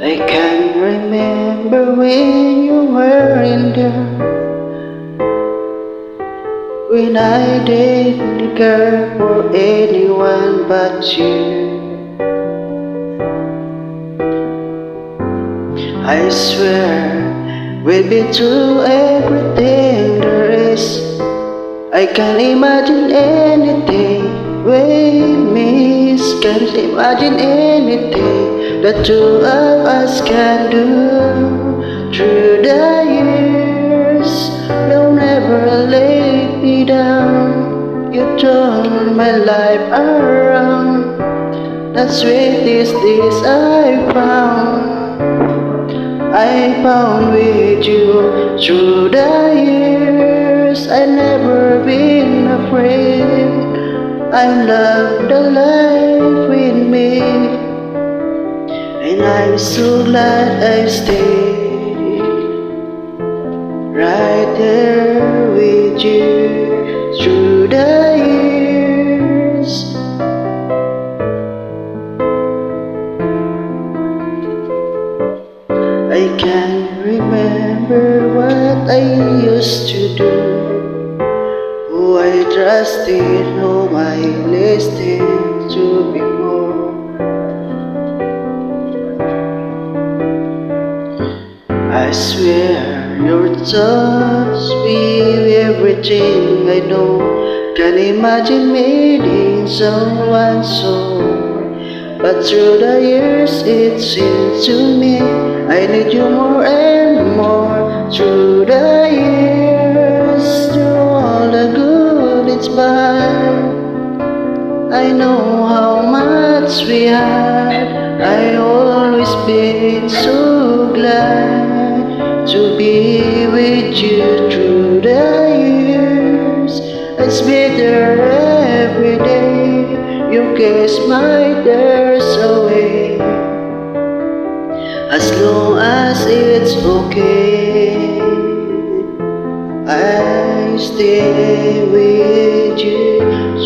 I can remember when you were in there, when I didn't care for anyone but you. I swear we've been through everything there is. I can't imagine anything we miss. Can't imagine anything the two of us can do. Through the years, you'll never lay me down. You turned my life around. The sweetest days I found with you. Through the years, I never been afraid. I love the life with me, and I'm so glad I stayed right there with you. Through the years, I can't remember what I used to do, who I trusted, whom I listened to before. I swear your thoughts be everything I know. Can't imagine meeting someone so. But through the years it seems to me I need you more and more. Through the years, through all the good it's bad, I know how much we had. I always been so glad to be with you. Through the years, it's better every day. You kiss my tears away, as long as it's okay. I stay with you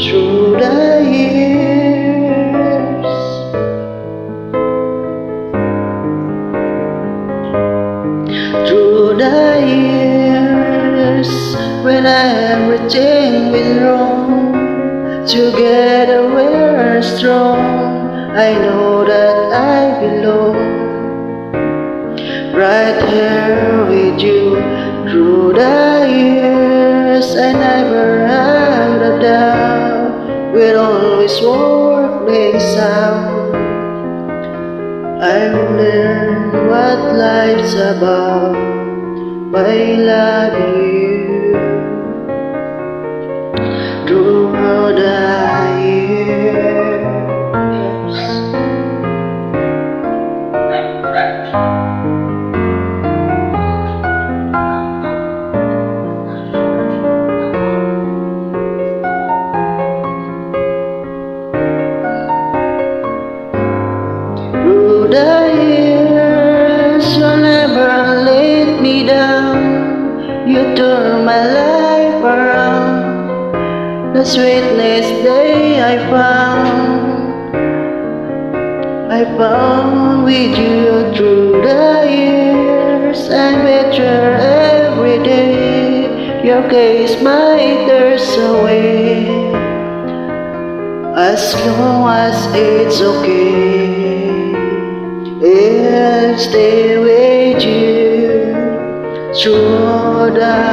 through the years. Through the years, when everything went wrong, together we're strong. I know that I belong right here with you. Through the years, I never had a doubt we'd always work things out. I've learned what life's about by loving you. Through all the years, through the years, you'll never let me down. You turn my life around. The sweetness day I found with you. Through the years, I'm better every day. Your kiss my thirst away, as long as it's okay. I'll stay with you through the